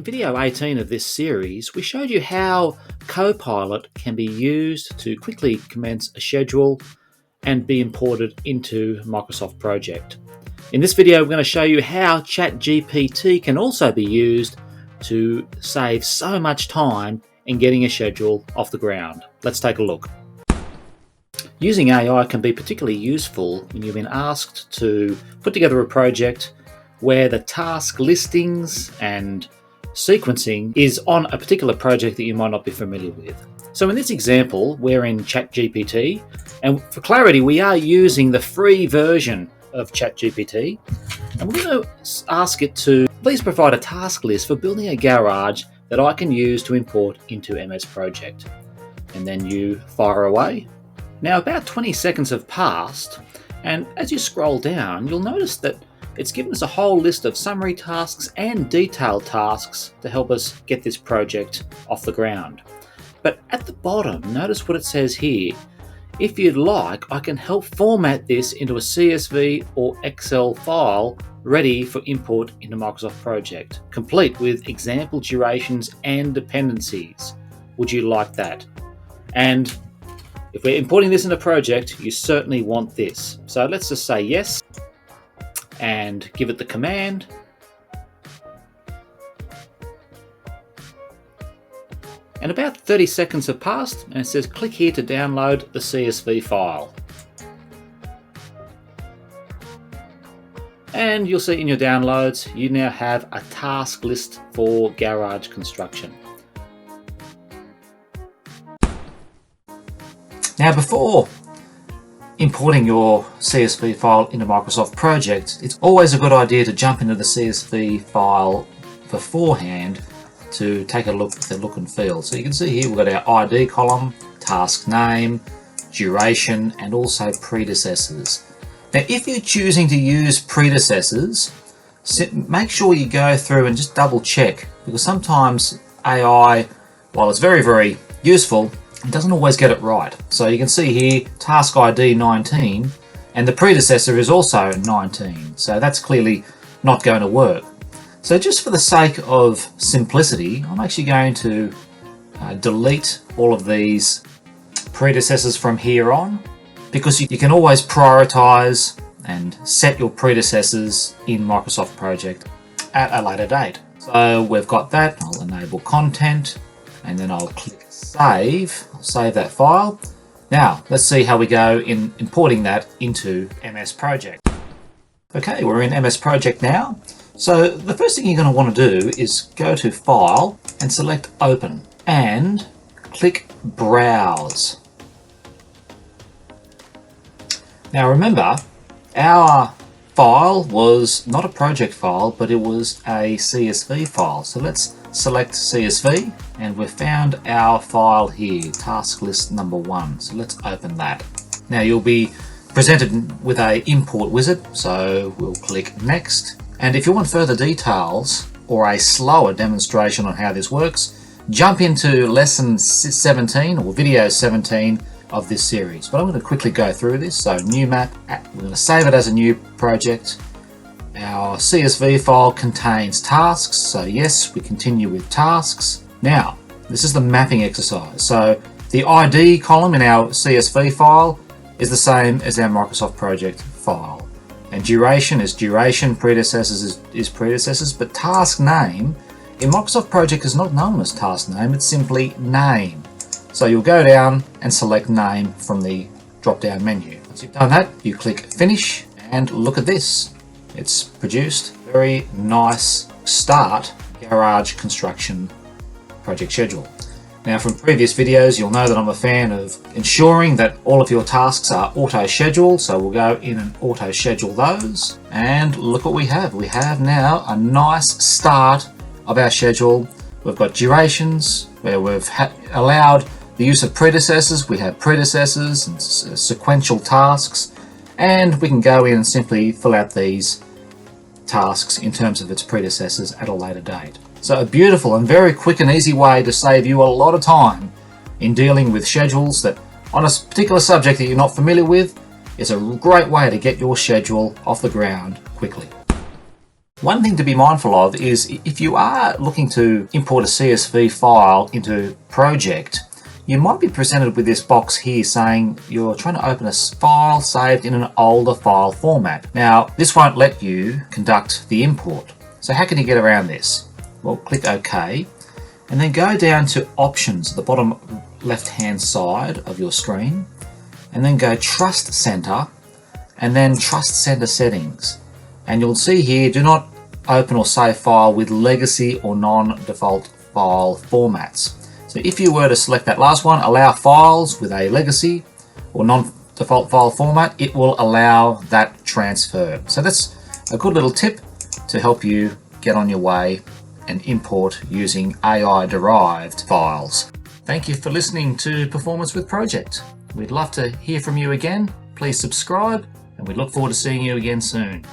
In video 18 of this series, we showed you how Copilot can be used to quickly commence a schedule and be imported into Microsoft Project. In this video, we're going to show you how ChatGPT can also be used to save so much time in getting a schedule off the ground. Let's take a look. Using AI can be particularly useful when you've been asked to put together a project where the task listings and sequencing is on a particular project that you might not be familiar with. So in this example, we're in ChatGPT, and for clarity, we are using the free version of ChatGPT, and we're going to ask it to please provide a task list for building a garage that I can use to import into MS Project. And then you fire away. Now about 20 seconds have passed, and as you scroll down, you'll notice that it's given us a whole list of summary tasks and detailed tasks to help us get this project off the ground. But at the bottom, notice what it says here. If you'd like, I can help format this into a CSV or Excel file ready for import into Microsoft Project, complete with example durations and dependencies. Would you like that? And if we're importing this in a project, you certainly want this. So let's just say yes and give it the command. And about 30 seconds have passed, and it says click here to download the CSV file. And you'll see in your downloads, you now have a task list for garage construction. Now before importing your CSV file into Microsoft Project, it's always a good idea to jump into the CSV file beforehand to take a look at the look and feel. So you can see here we've got our ID column, task name, duration, and also predecessors. Now if you're choosing to use predecessors, make sure you go through and just double check, because sometimes AI, while it's very, very useful, it doesn't always get it right. So you can see here task ID 19 and the predecessor is also 19. So that's clearly not going to work. So just for the sake of simplicity, I'm actually going to delete all of these predecessors from here on, because you can always prioritize and set your predecessors in Microsoft Project at a later date. So we've got that. I'll enable content and then I'll click save. I'll save that file. Now let's see how we go in importing that into MS Project. Okay, we're in MS Project now. So the first thing you're going to want to do is go to File and select Open and click Browse. Now remember, our file was not a project file, but it was a CSV file. So let's select CSV, and we've found our file here, task list number 1. So let's open that. Now you'll be presented with a import wizard, so we'll click Next. And if you want further details or a slower demonstration on how this works, jump into lesson 17 or video 17 of this series. But I'm going to quickly go through this. So new map, we're going to save it as a new project. Our CSV file contains tasks, so yes, we continue with tasks. Now, this is the mapping exercise. So the ID column in our CSV file is the same as our Microsoft Project file. And duration is duration, predecessors is predecessors, but task name in Microsoft Project is not known as task name, it's simply name. So you'll go down and select name from the drop-down menu. Once you've done that, you click finish and look at this. It's produced a very nice start garage construction project schedule. Now from previous videos, you'll know that I'm a fan of ensuring that all of your tasks are auto-scheduled. So we'll go in and auto-schedule those. And look what we have. We have now a nice start of our schedule. We've got durations where we've allowed the use of predecessors. We have predecessors and sequential tasks. And we can go in and simply fill out these tasks in terms of its predecessors at a later date. So a beautiful and very quick and easy way to save you a lot of time in dealing with schedules that on a particular subject that you're not familiar with is a great way to get your schedule off the ground quickly. One thing to be mindful of is if you are looking to import a CSV file into Project, you might be presented with this box here saying you're trying to open a file saved in an older file format. Now, this won't let you conduct the import. So how can you get around this? Well, click OK, and then go down to Options at the bottom left-hand side of your screen, and then go Trust Center, and then Trust Center Settings. And you'll see here, do not open or save file with legacy or non-default file formats. So if you were to select that last one, allow files with a legacy or non-default file format, it will allow that transfer. So that's a good little tip to help you get on your way and import using AI-derived files. Thank you for listening to Performance with Project. We'd love to hear from you again. Please subscribe, and we look forward to seeing you again soon.